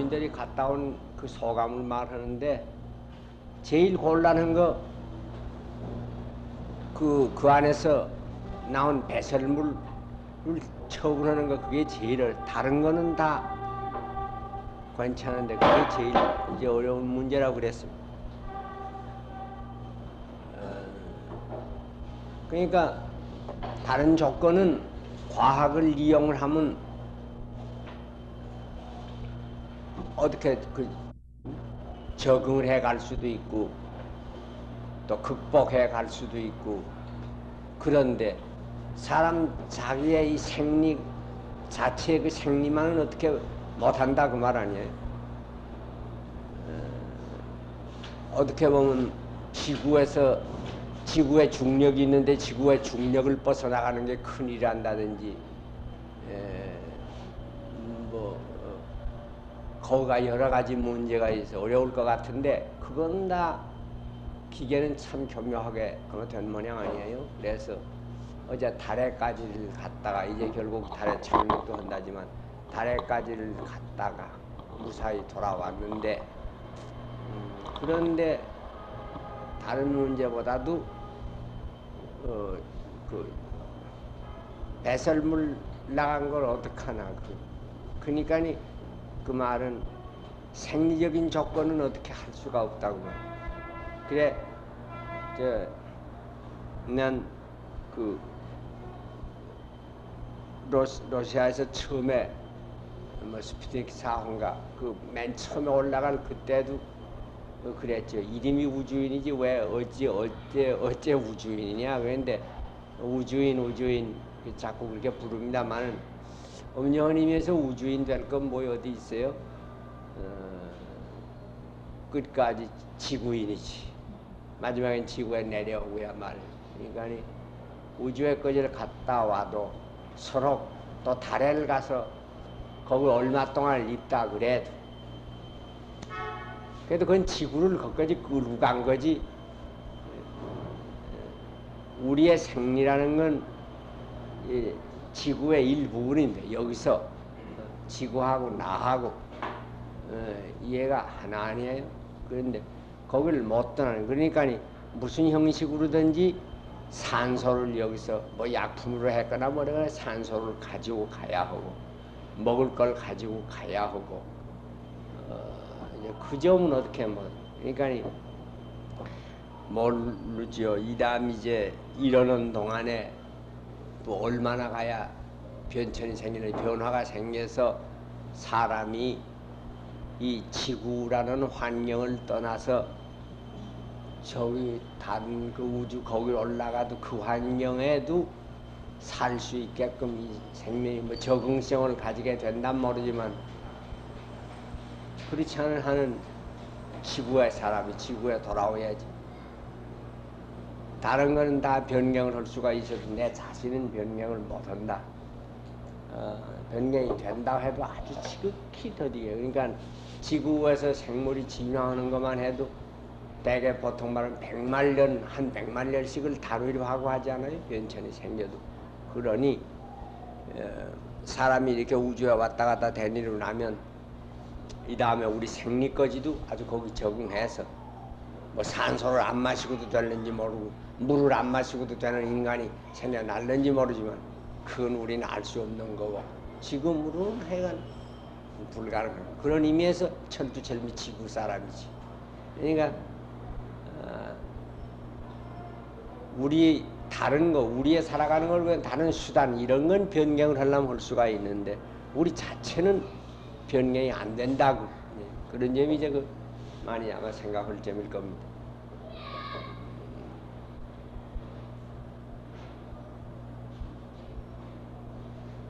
부모님들이 갔다 온 그 소감을 말하는데 제일 곤란한 거 그 안에서 나온 배설물을 처분하는 거 그게 제일 다른 거는 다 괜찮은데 그게 제일 이제 어려운 문제라고 그랬습니다. 그러니까 다른 조건은 과학을 이용을 하면 어떻게 적응을 해 갈 수도 있고 또 극복해 갈 수도 있고 그런데 사람 자기의 이 생리 자체의 그 생리만은 어떻게 못한다 그 말 아니에요. 어떻게 보면 지구에 중력이 있는데 지구의 중력을 벗어나가는 게 큰일이란다든지 거기가 여러 가지 문제가 있어 어려울 것 같은데 그건 다 기계는 참 교묘하게 된 모양 아니에요. 그래서 어제 달에까지를 갔다가 이제 결국 달에 착륙도 한다지만 달에까지를 갔다가 무사히 돌아왔는데 그런데 다른 문제보다도 그 배설물 나간 걸 어떡하나 그러니까 그 말은 생리적인 조건은 어떻게 할 수가 없다고 말이야. 그래 난 그 러시아에서 처음에 뭐 스푸트니크 4호인가 그 맨 처음에 올라갈 그때도 그랬죠. 이름이 우주인이지 왜 어째 우주인이냐 그런데 우주인 자꾸 그렇게 부릅니다만은 엄연히면서 우주인 될 건 뭐 어디 있어요? 끝까지 지구인이지. 마지막엔 지구에 내려오고야 말. 그러니까 우주에까지 갔다 와도 서로 또 달에 가서 거기 얼마 동안 있다 그래도 그건 지구를 거기까지 끌고 간 거지. 우리의 생리라는 건 지구의 일부분인데 여기서 지구하고 나하고 이해가 하나 아니에요. 그런데 거기를 못 떠나는 그러니까 무슨 형식으로든지 산소를 여기서 뭐 약품으로 했거나 뭐래거나 산소를 가지고 가야 하고 먹을 걸 가지고 가야 하고 그 점은 어떻게 뭐 그러니까 모르죠. 이다음 이제 이러는 동안에 또 얼마나 가야 변천이 생기는 변화가 생겨서 사람이 이 지구라는 환경을 떠나서 저기 다른 그 우주 거기 올라가도 그 환경에도 살 수 있게끔 이 생명이 뭐 적응성을 가지게 된단 모르지만 그렇지 않은 한은 지구의 사람이 지구에 돌아와야지. 다른 거는 다 변경을 할 수가 있어도 내 자신은 변경을 못한다. 변경이 된다고 해도 아주 지극히 더디게. 그러니까 지구에서 생물이 진화하는 것만 해도 대개 보통 말하면 100만 년, 한 100만 년씩을 다루려고 하고 하지 않아요? 변천이 생겨도. 그러니 사람이 이렇게 우주에 왔다 갔다 다니고 나면 이 다음에 우리 생리까지도 아주 거기 적응해서 뭐 산소를 안 마시고도 되는지 모르고 물을 안 마시고도 되는 인간이 생겨날는지 모르지만 그건 우리는 알 수 없는 거고 지금으로는 하여간 불가능한 그런 의미에서 철두철미 지구 사람이지. 그러니까 우리 다른 거 우리의 살아가는 걸 위한 다른 수단 이런 건 변경을 하려면 할 수가 있는데 우리 자체는 변경이 안 된다고 그런 점이 이제 많이 아마 생각할 점일 겁니다.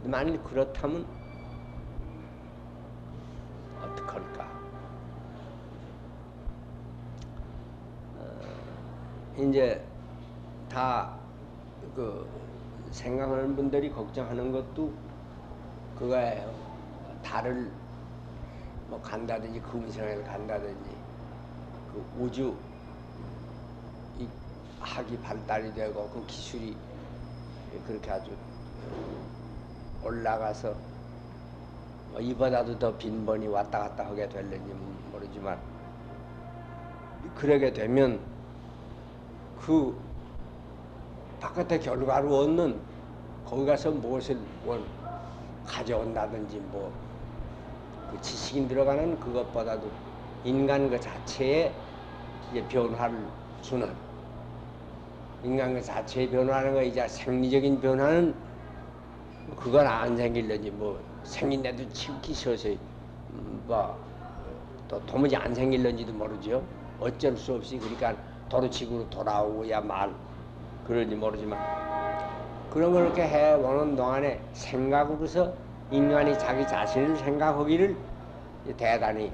만일 그렇다면 어떡할까? 이제 다 그 생각하는 분들이 걱정하는 것도 그거예요. 달을 뭐 간다든지 금성을 간다든지 그 우주 이 학이 발달이 되고 그 기술이 그렇게 아주 올라가서 뭐 이보다도 더 빈번히 왔다 갔다 하게 될는지 모르지만 그러게 되면 그 바깥의 결과로 얻는 거기 가서 무엇을 가져온다든지 뭐 그 지식이 들어가는 그것보다도 인간 그 자체에 이제 변화를 주는 인간 그 자체의 변화는 거 이제 생리적인 변화는 그건 안 생길는지 뭐 생긴데도 치우기 서서히 뭐또 도무지 안 생길는지도 모르죠. 어쩔 수 없이 그러니까 도루치구로 돌아오고야 말 그런지 모르지만 그런 걸 그렇게 해오는 동안에 생각으로서 인간이 자기 자신을 생각하기를 대단히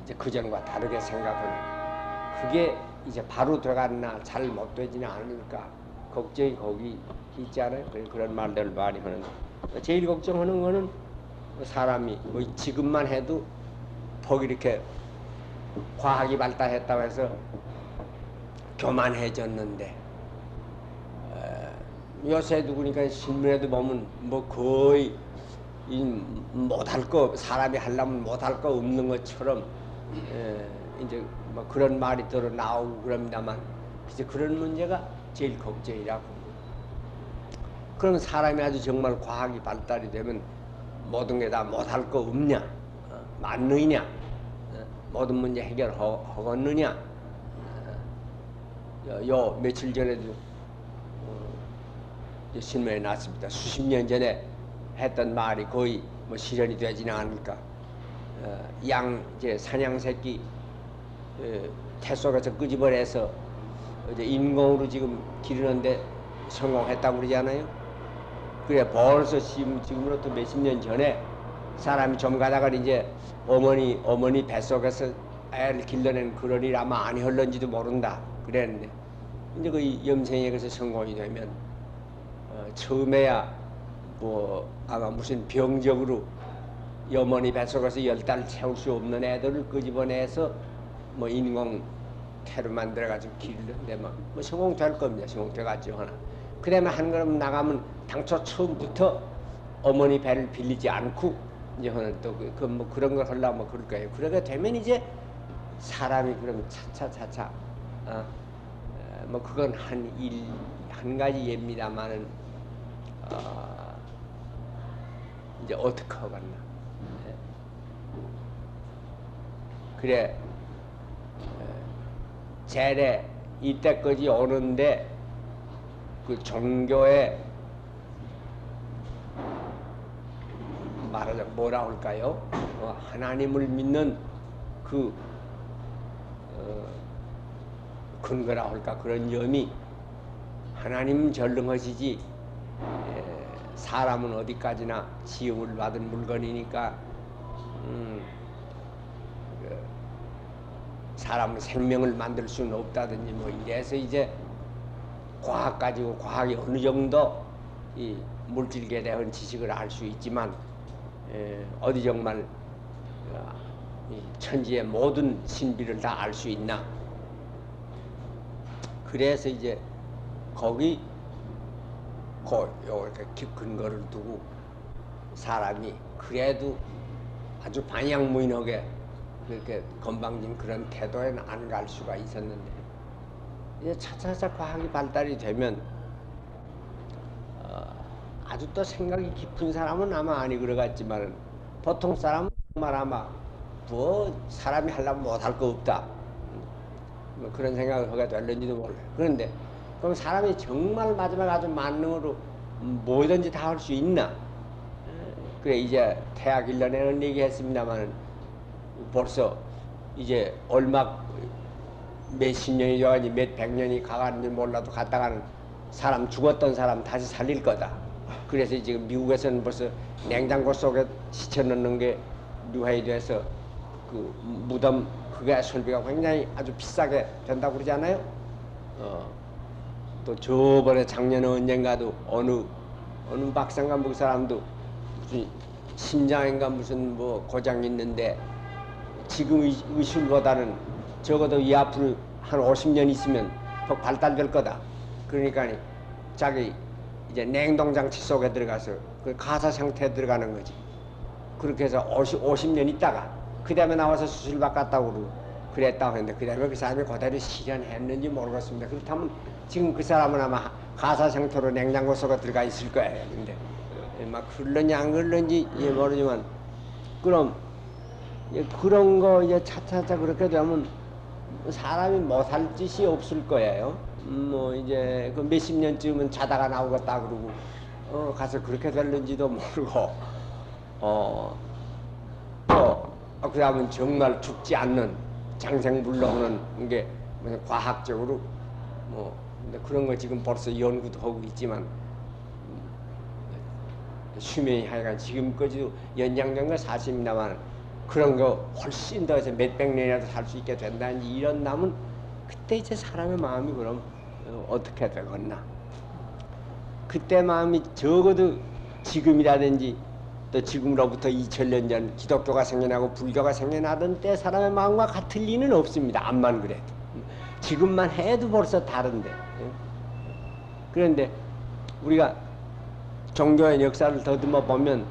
이제 그전과 다르게 생각하는 그게 이제 바로 들어갔나 잘 못 되지는 않을까 걱정이 거기 있지 않아요? 그런 말들을 많이 하는데 제일 걱정하는 거는 사람이 뭐 지금만 해도 퍽 이렇게 과학이 발달했다고 해서 교만해졌는데 요새 누구니까 신문에도 보면 뭐 거의 못할 거 사람이 하려면 못할 거 없는 것처럼 이제 뭐 그런 말이 들어 나오고 그럽니다만 이제 그런 문제가 제일 걱정이라고. 그럼 사람이 아주 정말 과학이 발달이 되면 모든 게 다 못할 거 없냐, 맞느냐, 모든 문제 해결하겠느냐. 요 며칠 전에도 신문에 났습니다. 수십 년 전에 했던 말이 거의 뭐 실현이 되지는 않을까. 이제 사냥 새끼 태 속에서 끄집어내서 이제 인공으로 지금 기르는데 성공했다고 그러잖아요. 그래 벌써 지금으로부터 몇십 년 전에 사람이 좀 가다가 이제 어머니 뱃속에서 애를 길러낸 그런 일 아마 안 흘렀는지도 모른다 그랬는데 이제 그 염생에 그래서 성공이 되면 처음에야 뭐 아마 무슨 병적으로 어머니 뱃속에서 10달 채울 수 없는 애들을 끄집어내서 뭐 인공 태로 만들어가지고 기르는데 뭐 성공될 겁니다. 성공돼가지고 하나. 그 다음에 한 걸음 나가면 당초 처음부터 어머니 배를 빌리지 않고 이제 하는 또 뭐 그런 걸 하려면 뭐 그럴 거예요. 그러게 되면 이제 사람이 그럼 차차 뭐 그건 한 가지 예입니다만은 이제 어떻게 하겠나. 그래 재래 이때까지 오는데 그 종교에 말하자면 뭐라 할까요? 하나님을 믿는 그 근거라 할까 그런 점이 하나님 전능하시지 사람은 어디까지나 지음을 받은 물건이니까 사람은 생명을 만들 수는 없다든지 뭐 이래서 이제 과학 가지고 과학이 어느 정도 이 물질계에 대한 지식을 알 수 있지만 어디 정말 이 천지의 모든 신비를 다 알 수 있나. 그래서 이제 거기 이렇게 근거를 두고 사람이 그래도 아주 방향무인하게 그렇게 건방진 그런 태도에는 안 갈 수가 있었는데 이제 차차차 과학이 발달이 되면 아주 또 생각이 깊은 사람은 아마 아니 그러겠지만 보통 사람은 정말 아마 뭐 사람이 하려면 못할 거 없다 뭐 그런 생각을 하게 될는지도 몰라요. 그런데 그럼 사람이 정말 마지막 아주 만능으로 뭐든지 다 할 수 있나? 그래 이제 태학 일련에는 얘기했습니다만 벌써 이제 얼마 몇십 년이 돼가지고 몇 백 년이 가가는지 몰라도 갔다가는 사람 죽었던 사람 다시 살릴 거다. 그래서 지금 미국에서는 벌써 냉장고 속에 시쳐 넣는 게 유행이 돼서 그 무덤 그게 설비가 굉장히 아주 비싸게 된다고 그러잖아요. 또 저번에 작년에 언젠가도 어느 박사인가 뭐 그 사람도 무슨 심장인가 무슨 뭐 고장이 있는데 지금 의술보다는 적어도 이 앞으로 한 50년 있으면 더 발달될 거다. 그러니까 자기 이제 냉동장치 속에 들어가서 그 가사 상태에 들어가는 거지. 그렇게 해서 50년 있다가 그 다음에 나와서 수술받 갔다고 그러고 그랬다고 했는데 그 다음에 그 사람이 그대로 실현했는지 모르겠습니다. 그렇다면 지금 그 사람은 아마 가사생토로 냉장고 속에 들어가 있을 거예요. 근데 막 흘렀는지 안 흘렀는지 모르지만 그럼 그런 거 이제 차차차 그렇게 되면 사람이 못할 짓이 없을 거예요. 뭐 이제 그 몇십 년쯤은 자다가 나오겠다 그러고 가서 그렇게 될는지도 모르고 또 그다음은 정말 죽지 않는 장생불로하는 게 과학적으로 뭐 근데 그런 거 지금 벌써 연구도 하고 있지만 수명이 하여간 지금까지도 연장된 건 사실입니다만 그런 거 훨씬 더 해서 몇백 년이라도 살 수 있게 된다든지 이런 나면 그때 이제 사람의 마음이 그럼 어떻게 되겠나. 그때 마음이 적어도 지금이라든지 또 지금으로부터 2000년 전 기독교가 생겨나고 불교가 생겨나던 때 사람의 마음과 같을 리는 없습니다. 암만 그래도. 지금만 해도 벌써 다른데. 그런데 우리가 종교의 역사를 더듬어 보면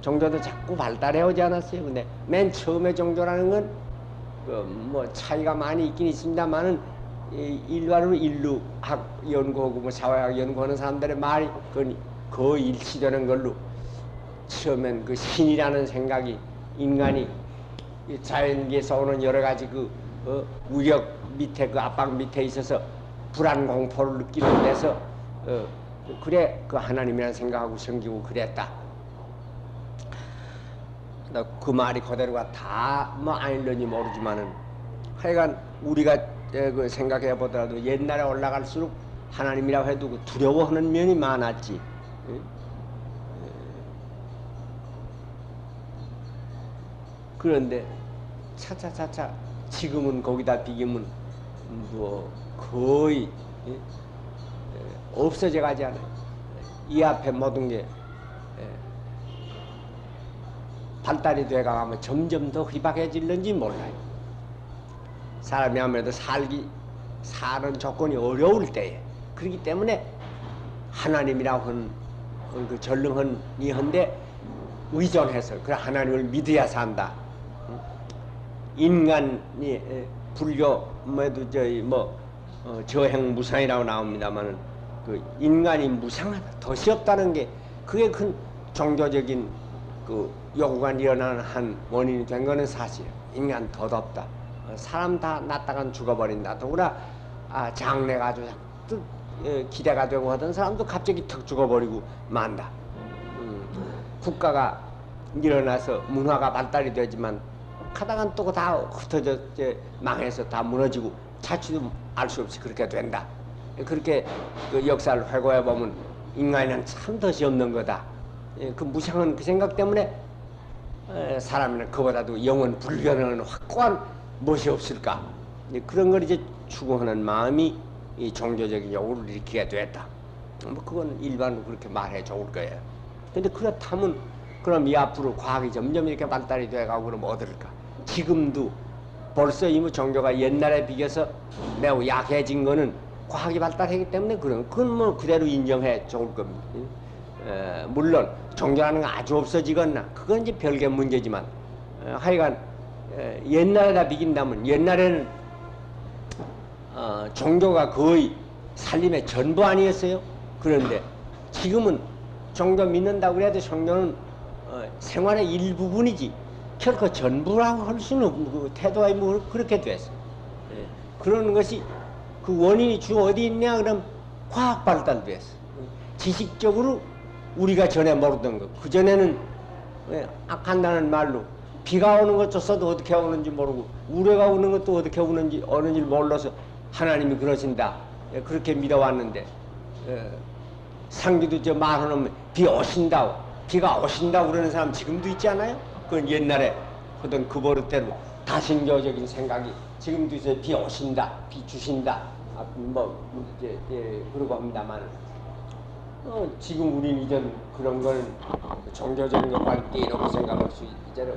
종교도 자꾸 발달해 오지 않았어요. 근데 맨 처음에 종교라는 건 뭐 차이가 많이 있긴 있습니다만은 일반으로 인류학 연구하고 뭐 사회학 연구하는 사람들의 말이 거의 일치되는 걸로 처음엔 그 신이라는 생각이 인간이 자연계에서 오는 여러 가지 우력 밑에 그 압박 밑에 있어서 불안 공포를 느끼는 데서 그래 그 하나님이라는 생각하고 섬기고 그랬다. 그 말이 그대로가 다 뭐 아닐런지 모르지만은 하여간 우리가 그 생각해 보더라도 옛날에 올라갈수록 하나님이라고 해도 그 두려워하는 면이 많았지. 그런데 차차차차 지금은 거기다 비기면 뭐 거의 없어져 가지 않아요. 이 앞에 모든 게 발달이 돼가면 점점 더 희박해질는지 몰라요. 사람이 아무래도 사는 조건이 어려울 때에 그렇기 때문에 하나님이라고 하는 그 전능한 이한데 의존해서 그 하나님을 믿어야 산다. 인간이 불교에도 저행 무상이라고 나옵니다만은 그 인간이 무상하다, 덫이 없다는 게 그게 큰 종교적인 그 요구가 일어나는 한 원인이 된 거는 사실이에요. 인간 덧없다. 사람 다 낳다간 죽어버린다. 더구나 장래가 아주 기대가 되고 하던 사람도 갑자기 턱 죽어버리고 만다. 국가가 일어나서 문화가 발달이 되지만 하다간 또 다 흩어져 망해서 다 무너지고 자취도 알 수 없이 그렇게 된다. 그렇게 그 역사를 회고해 보면 인간은 참 덫이 없는 거다. 그 무상한 그 생각 때문에 사람은 그보다도 영원 불변하는 확고한 무엇이 없을까? 그런 걸 이제 추구하는 마음이 이 종교적인 요구를 일으키게 됐다. 뭐 그건 일반으로 그렇게 말해 좋을 거예요. 근데 그렇다면 그럼 이 앞으로 과학이 점점 이렇게 발달이 돼가고 그러면 어떨까? 지금도 벌써 이 종교가 옛날에 비교해서 매우 약해진 거는 과학이 발달하기 때문에 그건 뭐 그대로 인정해 좋을 겁니다. 물론 종교라는 건 아주 없어지거나 그건 이제 별개 문제지만 하여간 옛날에다 비긴다면 옛날에는 종교가 거의 살림의 전부 아니었어요. 그런데 지금은 종교 믿는다고 해도 종교는 생활의 일부분이지 결코 전부라고 할 수는 없는 그 태도가 뭐 그렇게 됐어. 그러는 것이 그 원인이 주 어디 있냐 그럼 과학 발달됐어. 지식적으로 우리가 전에 모르던 거. 그전에는 간단한 말로 비가 오는 것조차도 어떻게 오는지 모르고 우레가 오는 것도 어떻게 오는지 몰라서 하나님이 그러신다. 그렇게 믿어왔는데 상기도 저 말하면 비 오신다. 비가 오신다 그러는 사람 지금도 있지 않아요? 그건 옛날에 하던 그 버릇대로 다신교적인 생각이 지금도 이제 비 오신다. 비 주신다. 그러고 합니다만 지금 우리는 이전 그런 걸 종교적인 것과 떼놓고 생각할 수 이제는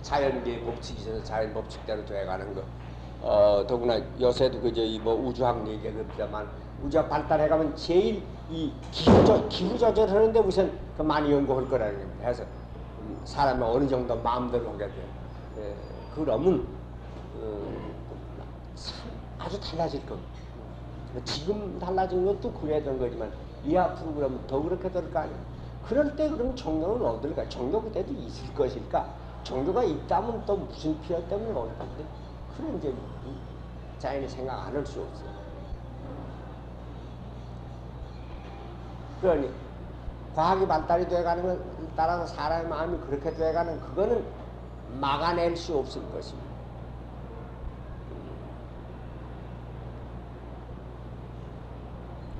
자연계의 법칙이 있어서 자연 법칙대로 돼가는 거. 더구나 요새도 우주학 얘기가 그렇지만 우주학 발달해가면 제일 이 기후 조절하는데 우선 그 많이 연구할 거라는 겁니다. 해서 사람이 어느 정도 마음대로 하게 돼. 예, 그러면 참 아주 달라질 겁니다. 지금 달라진 것도 그래야 되는 거지만 이 앞으로 그러면 더 그렇게 될 거 아니에요. 그럴 때 그럼 종교는 어딜까? 종교 그때도 있을 것일까? 종교가 있다면 또 무슨 필요 때문에 올 건데? 그런 이제 자연이 생각 안 할 수 없어요. 그러니 과학이 발달이 돼가는 것 따라서 사람의 마음이 그렇게 돼가는 그거는 막아낼 수 없을 것입니다.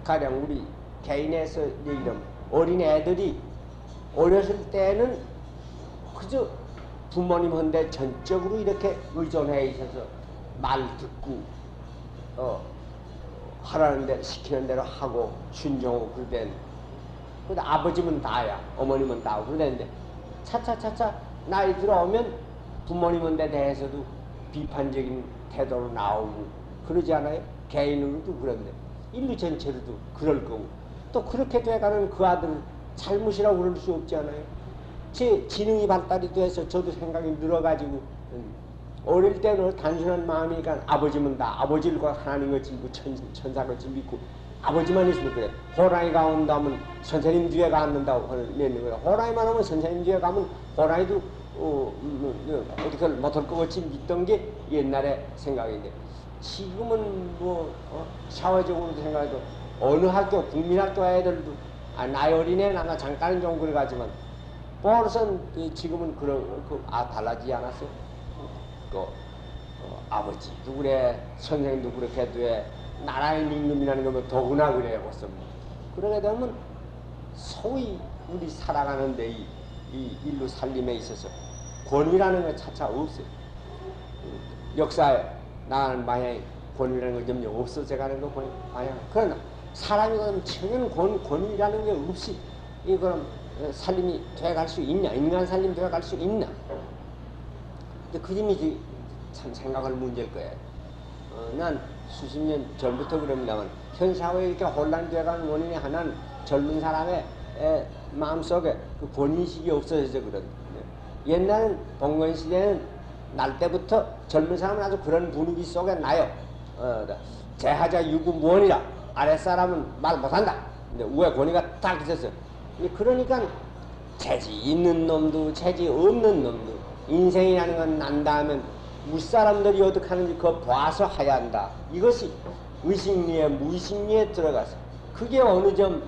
가령 우리 개인에서 이런 어린 애들이 어렸을 때는 그저 부모님한테 전적으로 이렇게 의존해 있어서 말 듣고 하라는 대로 시키는 대로 하고 순종하고 그러던 근데 아버지면 다야 어머님은 다고 그러는데 차차차차 나이 들어오면 부모님한테 대해서도 비판적인 태도로 나오고 그러지 않아요? 개인으로도 그런데 인류 전체로도 그럴 거고 또 그렇게 돼가는 그 아들 잘못이라고 그럴 수 없지 않아요? 제 지능이 발달이 돼서 저도 생각이 늘어가지고 어릴 때는 단순한 마음이니까 아버지면 다 아버지가 하나님을 믿고 천사를 믿고 아버지만 있으면 그래. 호랑이가 온다면 선생님 뒤에 가는다고 내는 거야. 호랑이만 오면 선생님 뒤에 가면 호랑이도 어떻게 못할 것 같이 믿던 게 옛날에 생각인데 지금은 뭐 사회적으로 생각해도 어느 학교 국민학교 애들도 나이 어린애 나가 잠깐 좀 그래 가지만 벌써 지금은 그런 달라지지 않았어? 아버지도 그래 선생님도 그렇게 돼 나라의 임금이라는 거면 더구나 그래요. 벌써 그러게 되면 소위 우리 살아가는데 이 인류 살림에 있어서 권위라는 거 차차 없어요. 역사에 나가는 방향이 권위라는 거 점점 없어져가는 거 방향. 그러나 사람이 그럼 전혀 권위라는 게 없이 이거는 살림이 돼갈 수 있냐? 인간 살림 돼갈 수 있나? 근데 그 점이 참 생각할 문제일 거예요. 난 수십 년 전부터 그럽니다만 현 사회에 이렇게 혼란이 돼가는 원인이 하나는 젊은 사람의 마음속에 그 권위의식이 없어져서 그런. 옛날은 봉건 시대는 날 때부터 젊은 사람은 아주 그런 분위기 속에 나요. 제하자 유구무원이라 아랫사람은 말 못한다. 근데 위에 권위가 딱 있었어. 그러니까 재지 있는 놈도 재지 없는 놈도 인생이라는 건 난다 하면 윗사람들이 어떻게 하는지 그거 봐서 해야 한다. 이것이 의식리에 무의식리에 들어가서 그게 어느 점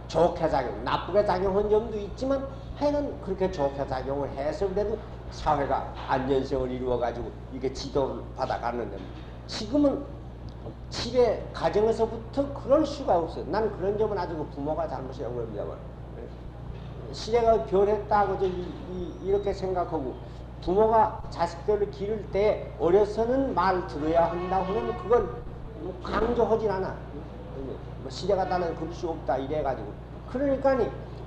좋게 작용, 나쁘게 작용한 점도 있지만 하여간 그렇게 좋게 작용을 해서 그래도 사회가 안전성을 이루어가지고 이게 지도를 받아가는데 지금은 집에 가정에서부터 그럴 수가 없어요. 난 그런 점은 아주 그 부모가 잘못이라고 그럽니다만 시대가 변했다고 이렇게 생각하고 부모가 자식들을 기를 때 어려서는 말 들어야 한다고 하면 그걸 강조하진 않아. 시대가 달라서 그럴 수 없다 이래가지고 그러니까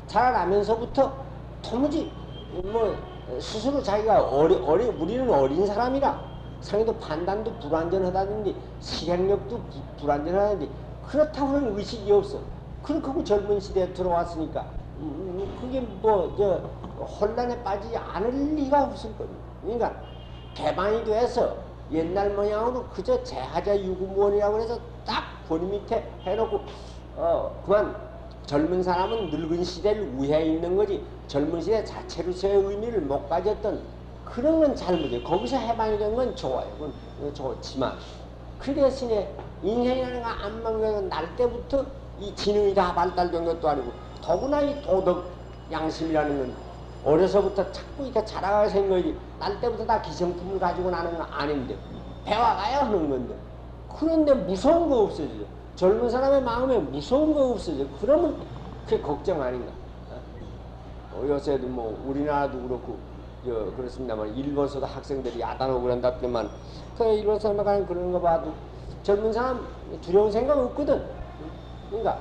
자라나면서부터 도무지 스스로 자기가 우리는 어린 사람이라 상해도 판단도 불완전하다든지 실행력도 불완전하다든지 그렇다고 하는 의식이 없어. 그렇게 젊은 시대에 들어왔으니까 그게 혼란에 빠지지 않을 리가 없을 겁니다. 그러니까 개방이 돼서 옛날 모양으로 그저 제하자 유구무원이라고 해서 딱 권위 밑에 해놓고 그만 젊은 사람은 늙은 시대를 우회해 있는 거지 젊은 시대 자체로서의 의미를 못 가졌던 그런 건 잘못이에요. 거기서 해방이 된 건 좋아요. 그건 좋지만 그 대신에 인생이라는 거 안 막는 날 때부터 이 지능이 다 발달된 것도 아니고 더구나 이 도덕 양심이라는 건 어려서부터 자꾸 이렇게 자라가서 한 거지 날 때부터 다 기성품을 가지고 나는 건 아닌데 배워가야 하는 건데 그런데 무서운 거 없어지죠. 젊은 사람의 마음에 무서운 거 없어지죠. 그러면 그게 걱정 아닌가. 요새도 우리나라도 그렇고 그렇습니다만 일본서도 학생들이 야단하고 그런다더만 일본 사람에 가는 그런 거 봐도 젊은 사람 두려운 생각 없거든. 그러니까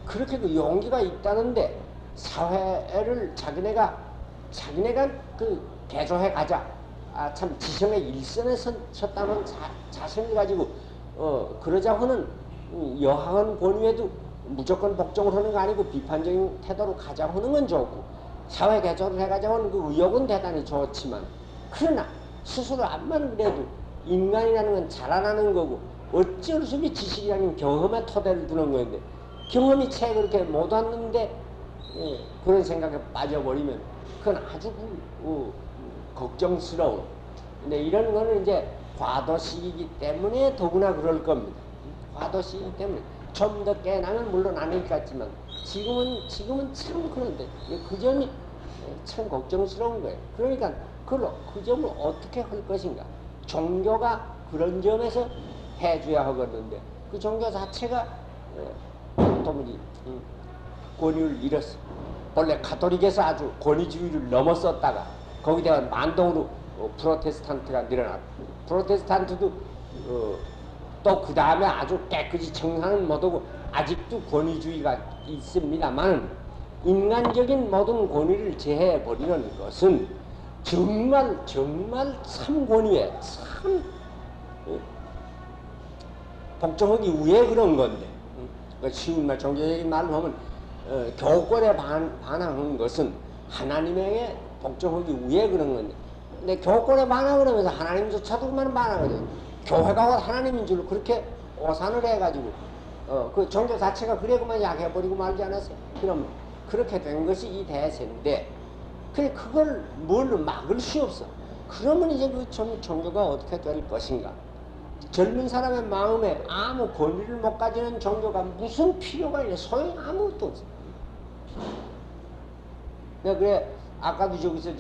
그렇게 그 용기가 있다는데 사회를 자기네가 개조해 가자. 참 지성의 일선에 섰다는 자신을 가지고 그러자 하는 여하한 권위에도 무조건 복종을 하는 거 아니고 비판적인 태도로 가자 하는 건 좋고 사회 개조를 해가지고는 그 의욕은 대단히 좋지만, 그러나 스스로 암만 그래도 인간이라는 건 자라나는 거고 어쩔 수 없이 지식이라는 경험의 토대를 두는 건데, 경험이 채 그렇게 못 왔는데 그런 생각에 빠져버리면 그건 아주 걱정스러워. 근데 이런 거는 이제 과도식이기 때문에 더구나 그럴 겁니다. 과도식이기 때문에 좀 더 깨나면 물론 아닐 것 같지만 지금은 참 그런데 그 점이 참 걱정스러운 거예요. 그러니까 그 점을 어떻게 할 것인가. 종교가 그런 점에서 해줘야 하겠는데 그 종교 자체가 도무지 권위를 잃었어. 원래 가톨릭에서 아주 권위주의를 넘어섰다가 거기다가 만동으로 프로테스탄트가 늘어나고, 프로테스탄트도 또 그 다음에 아주 깨끗이 청산은 못하고 아직도 권위주의가 있습니다만, 인간적인 모든 권위를 제해버리는 것은 정말 참 권위에 참 복종하기 위해 그런 건데, 쉬운 말 종교적인 말로 하면 교권에 반항하는 것은 하나님에게 복종하기 위해 그런 건데, 근데 교권에 반항을 하면서 하나님조차도 그만 반항하거든. 교회가 하나님인 줄로 그렇게 오산을 해가지고 그 종교 자체가 그래 그만 약해버리고 말지 않았어요. 그럼 그렇게 된 것이 이 대세인데, 그래 그걸 뭘로 막을 수 없어. 그러면 이제 그 종교가 어떻게 될 것인가. 젊은 사람의 마음에 아무 권위를 못 가지는 종교가 무슨 필요가 있냐. 소용이 아무것도 없어. 내가 그래 아까도 저기서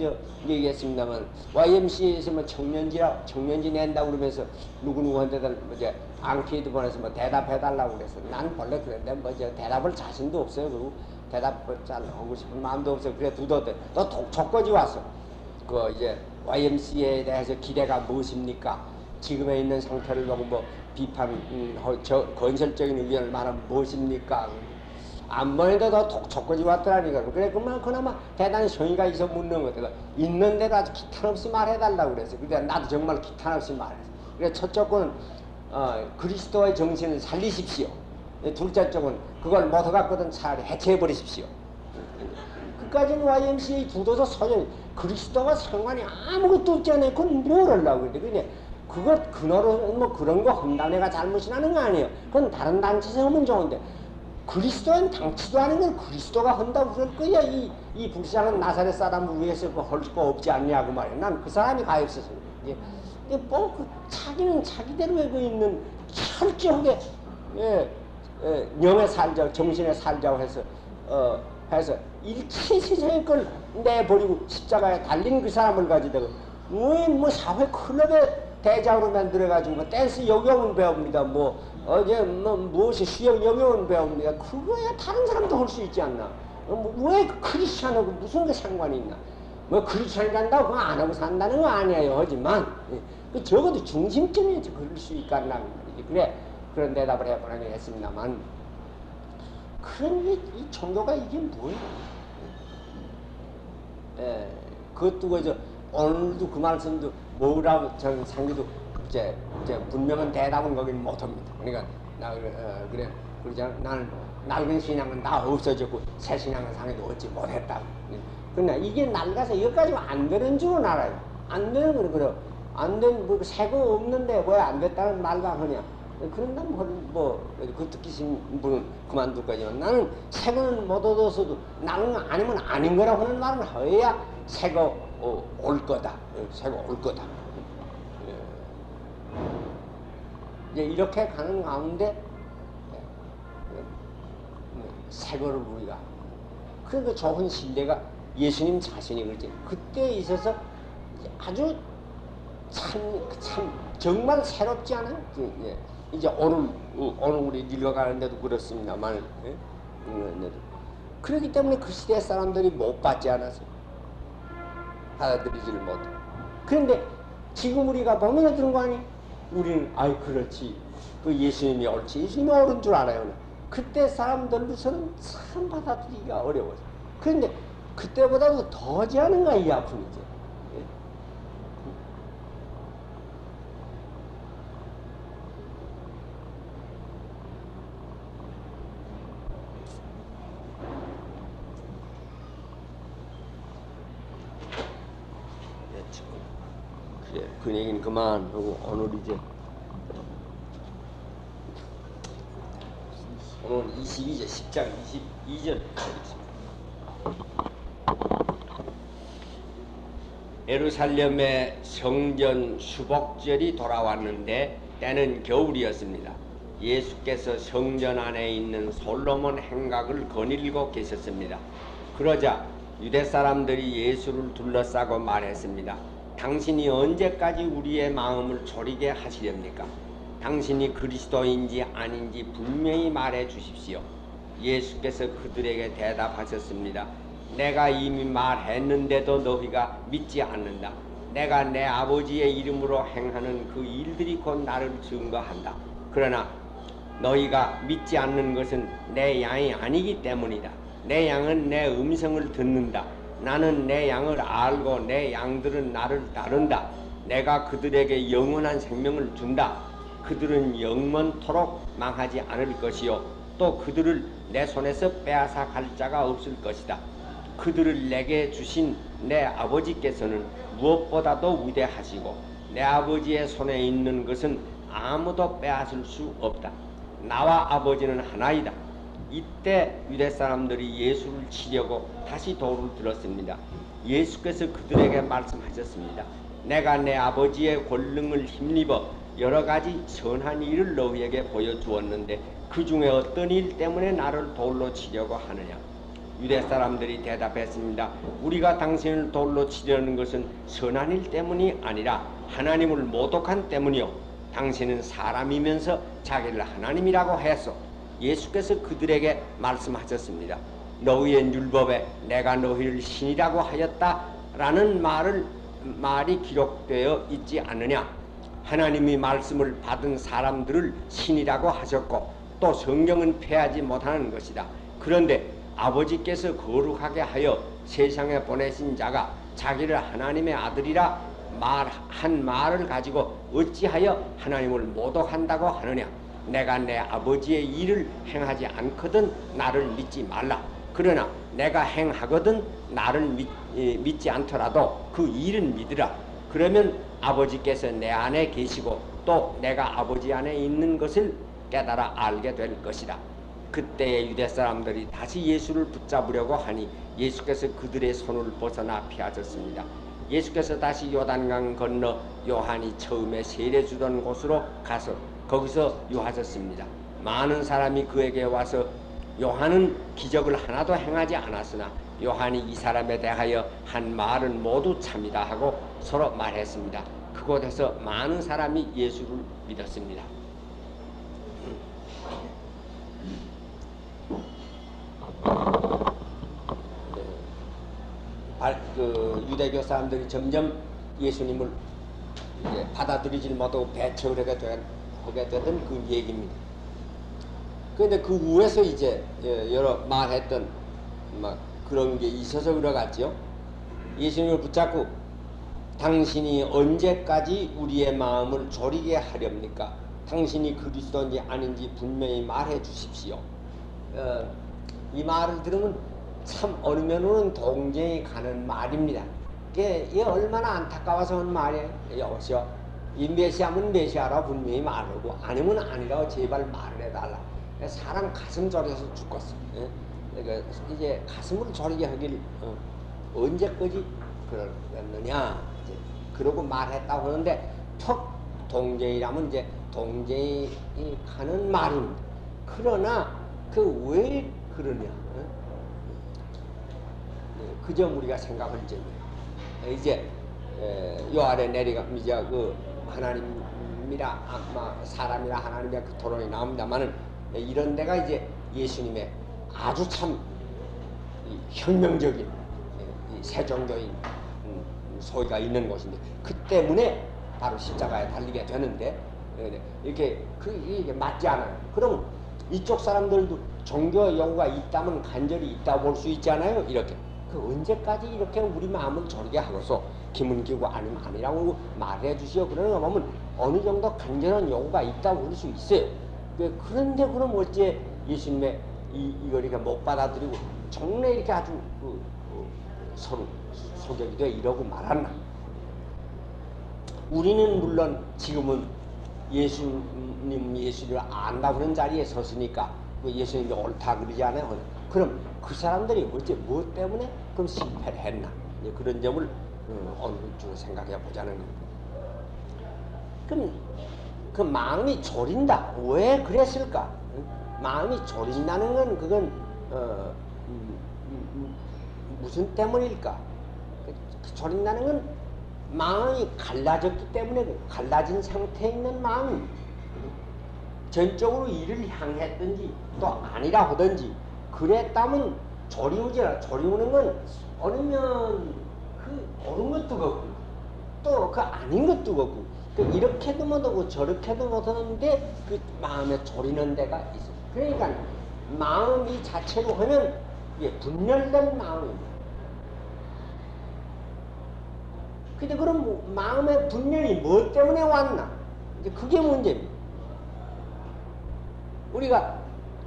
얘기했습니다만, YMCA에서 뭐 청년지 낸다고 그러면서 누구누구한테다 이제 앙케이트 보내서 뭐 대답해달라고 그래서 난 원래 그랬는데 뭐 이제 대답을 자신도 없어요. 그리고 대답을 잘 하고 싶은 마음도 없어요. 그래 두더대. 너 독촉까지 왔어. 그 이제 YMCA에 대해서 기대가 무엇입니까? 지금에 있는 상태를 보고 뭐 비판, 건설적인 의견을 말하면 무엇입니까? 안 보내도 더 독촉까지 왔더라니까. 그래, 그나마 대단히 성의가 있어 묻는 것 같아. 있는 대로 아주 기탄 없이 말해달라고 그랬어. 그래, 나도 정말 기탄 없이 말했어. 그래, 첫 조건은, 그리스도의 정신을 살리십시오. 둘째 쪽은 그걸 못해갖거든 차라리 해체해버리십시오. 그까지는 YMCA 두도서 소용이, 그리스도와 상관이 아무것도 없지 않아요. 그건 뭘 하려고 그래. 그냥 그것, 그노로 뭐 그런 거 한다고 내가 잘못이라는 거 아니에요. 그건 다른 단체에서 하면 좋은데, 그리스도는 당치도 않은 걸 그리스도가 한다고 그럴 거야. 이 불쌍한 나사렛 사람을 위해서 할 거 없지 않냐고 말이야. 난 그 사람이 가엾어서 그래. 그 자기는 자기대로 하고 있는 철저하게 영에 살자고 정신에 살자고 해서 일체 세상의 걸 내버리고 십자가에 달린 그 사람을 가지다가 뭐 사회 클럽에 대장으로 만들어가지고 뭐 댄스 영역은 배웁니다. 무엇이 수영 영역은 배웁니다. 그거야 다른 사람도 할 수 있지 않나. 왜 크리스찬하고 무슨 그 상관이 있나. 뭐 크리스찬이 간다고 그거 안 하고 산다는 거 아니에요. 하지만 그 적어도 중심점에서 그럴 수 있겠나 말이지. 그래 그런 대답을 해보라고 했습니다만, 그런 이 종교가 이게 뭐야? 그것도 그저 오늘도 그 말씀도 뭐라고 전 상기도 이제 분명한 대답은 거긴 못합니다. 그러니까 그래 그러잖아. 나는 낡은 신앙은 다 없어졌고 새 신앙은 상에도 얻지 못했다. 그러나 이게 낡아서 여기까지 안 되는 줄은 알아요. 안 되는 거는 그래. 안 된 뭐 새거 없는데 왜 안 됐다는 말가 하냐. 그런다면 그 듣기신 분은 그만둘 거지만, 나는 새거는 못 얻어서도 나는 아니면 아닌 거라고 하는 말은 해야 새거 올 거다. 새거 올 거다. 이제 이렇게 가는 가운데 새거를 우리가 그러니까 좋은 신뢰가 예수님 자신이 그렇지. 그때 있어서 아주 참 정말 새롭지 않아요? 이제 오늘 우리 늙어가는데도 그렇습니다만, 그렇기 때문에 그 시대 사람들이 못 받지 않아서 받아들이지를 못해. 그런데 지금 우리가 보면 그런 거 아니? 우리는 아이 그렇지, 그 예수님이 옳지, 예수님이 옳은 줄 알아요. 그때 사람들로서는 참 받아들이기가 어려워요. 그런데 그때보다도 더지 않은가 이 아픔이죠. 그 얘기는 그만하고 오늘 이제 오늘 22절 10장 22절 하겠습니다. 예루살렘의 성전 수복절이 돌아왔는데 때는 겨울이었습니다. 예수께서 성전 안에 있는 솔로몬 행각을 거닐고 계셨습니다. 그러자 유대 사람들이 예수를 둘러싸고 말했습니다. 당신이 언제까지 우리의 마음을 졸이게 하시렵니까? 당신이 그리스도인지 아닌지 분명히 말해 주십시오. 예수께서 그들에게 대답하셨습니다. 내가 이미 말했는데도 너희가 믿지 않는다. 내가 내 아버지의 이름으로 행하는 그 일들이 곧 나를 증거한다. 그러나 너희가 믿지 않는 것은 내 양이 아니기 때문이다. 내 양은 내 음성을 듣는다. 나는 내 양을 알고 내 양들은 나를 따른다. 내가 그들에게 영원한 생명을 준다. 그들은 영원토록 망하지 않을 것이요 또 그들을 내 손에서 빼앗아 갈 자가 없을 것이다. 그들을 내게 주신 내 아버지께서는 무엇보다도 위대하시고 내 아버지의 손에 있는 것은 아무도 빼앗을 수 없다. 나와 아버지는 하나이다. 이때 유대 사람들이 예수를 치려고 다시 돌을 들었습니다. 예수께서 그들에게 말씀하셨습니다. 내가 내 아버지의 권능을 힘입어 여러 가지 선한 일을 너희에게 보여주었는데 그 중에 어떤 일 때문에 나를 돌로 치려고 하느냐? 유대 사람들이 대답했습니다. 우리가 당신을 돌로 치려는 것은 선한 일 때문이 아니라 하나님을 모독한 때문이요. 당신은 사람이면서 자기를 하나님이라고 했소. 예수께서 그들에게 말씀하셨습니다. 너희의 율법에 내가 너희를 신이라고 하였다라는 말이 기록되어 있지 않느냐? 하나님이 말씀을 받은 사람들을 신이라고 하셨고 또 성경은 폐하지 못하는 것이다. 그런데 아버지께서 거룩하게 하여 세상에 보내신 자가 자기를 하나님의 아들이라 한 말을 가지고 어찌하여 하나님을 모독한다고 하느냐? 내가 내 아버지의 일을 행하지 않거든 나를 믿지 말라. 그러나 내가 행하거든 나를 믿지 않더라도 그 일은 믿으라. 그러면 아버지께서 내 안에 계시고 또 내가 아버지 안에 있는 것을 깨달아 알게 될 것이다. 그때의 유대 사람들이 다시 예수를 붙잡으려고 하니 예수께서 그들의 손을 벗어나 피하셨습니다. 예수께서 다시 요단강 건너 요한이 처음에 세례 주던 곳으로 가서 거기서 유하셨습니다. 많은 사람이 그에게 와서 요한은 기적을 하나도 행하지 않았으나 요한이 이 사람에 대하여 한 말은 모두 참이다 하고 서로 말했습니다. 그곳에서 많은 사람이 예수를 믿었습니다. 유대교 사람들이 점점 예수님을 받아들이질 못하고 배척을 하게 되던 그 얘기입니다. 그런데 그 후에서 이제 여러 말했던 막 그런 게 있어서 그러갔죠. 예수님을 붙잡고 당신이 언제까지 우리의 마음을 졸이게 하렵니까? 당신이 그리스도인지 아닌지 분명히 말해 주십시오. 이 말을 들으면 참 어느 면으로는 동정이 가는 말입니다. 이게 얼마나 안타까워서 하는 말이에요. 여보세요. 이 메시아면 메시아라고 분명히 말하고 아니면 아니라고 제발 말을 해달라. 사람 가슴 졸여서 죽겠어. 그러니까 이제 가슴을 졸이게 하길 언제까지 그러느냐. 이제 그러고 말했다고 하는데 턱 동정이라면 이제 동정이 가는 말입니다. 그러나 그 왜 그러냐? 그 점 우리가 생각할 점이에요. 이제 요 아래 내려가 이제 그 하나님이라 사람이라 하나님이라 그 토론이 나옵니다만은 이런 데가 이제 예수님의 아주 참 혁명적인 세종교인 소위가 있는 곳인데 그 때문에 바로 십자가에 달리게 되는데 이렇게 이게 맞지 않아요. 그럼 이쪽 사람들도 종교 요구가 있다면 간절히 있다고 볼 수 있잖아요. 이렇게 그 언제까지 이렇게 우리 마음을 졸게 하고서 기문 끼고 아니면 아니라고 말해 주시오. 그러는 거 보면 어느 정도 간절한 요구가 있다고 볼 수 있어요. 그런데 그럼 어째 예수님의 이걸 이렇게 못 받아들이고 정말 이렇게 아주 서로 소격이 돼 이러고 말았나? 우리는 물론 지금은 예수를 안다 그런 자리에 섰으니까 그 예수님이 옳다 그러지 않아요. 그럼 그 사람들이 어째 무엇 때문에 그럼 실패를 했나? 그런 점을 오늘 좀 생각해 보자는 겁니다. 그럼 그 마음이 졸인다. 왜 그랬을까? 마음이 졸인다는 건 그건 무슨 때문일까? 그 졸인다는 건 마음이 갈라졌기 때문에 갈라진 상태에 있는 마음이 전적으로 이를 향했든지 또 아니라 하든지 그랬다면 졸이우지라. 졸이우는 건 어느면 그 옳은 것도 없고 또 그 아닌 것도 없고 이렇게도 못하고 저렇게도 못하는데 그 마음에 졸이는 데가 있어. 그러니까 마음이 자체로 하면 이게 분열된 마음입니다. 근데 그럼 마음의 분열이 뭐 때문에 왔나? 이제 그게 문제입니다. 우리가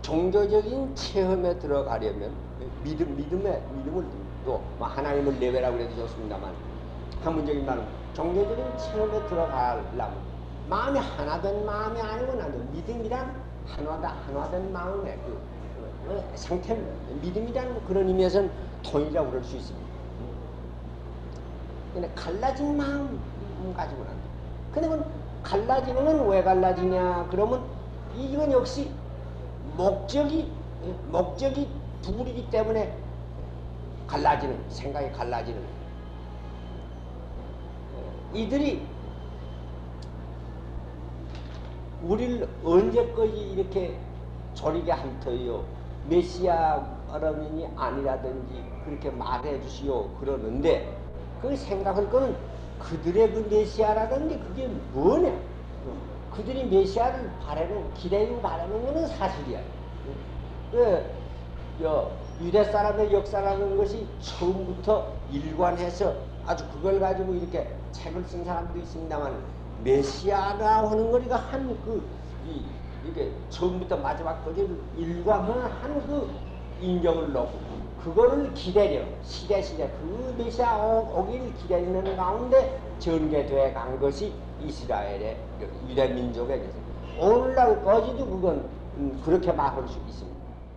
종교적인 체험에 들어가려면 믿음을 또 하나님을 예배라고 해도 좋습니다만 학문적인 말은 종교적인 체험에 들어가려면 마음이 하나된 마음이 아니고 나는 믿음이란 하나된 마음의 그 상태, 믿음이란 그런 의미에서는 통이라고 그럴 수 있습니다. 근데 갈라진 마음 가지고는 안 돼. 근데 그건 갈라지는 건 왜 갈라지냐? 그러면 이건 역시 목적이 부부리기 때문에 갈라지는, 생각이 갈라지는. 이들이 우리를 언제까지 이렇게 졸이게 할 터요? 메시아 어른이 아니라든지 그렇게 말해 주시오 그러는데 그 생각할 거는 그들의 그 메시아라든지 그게 뭐냐? 그들이 메시아를 기대고 바라는 것은 사실이야. 유대 사람의 역사라는 것이 처음부터 일관해서 아주 그걸 가지고 이렇게 책을 쓴 사람도 있습니다만 메시아라 하는 거리가 이게 처음부터 마지막까지 일관한 그 인정을 놓고 그거를 기다려 시대 그 메시아 오기를 기다리는 가운데 전개돼 간 것이 이스라엘의 유대 민족에게서 오늘날까지도 그건 그렇게 말할 수 있습니다.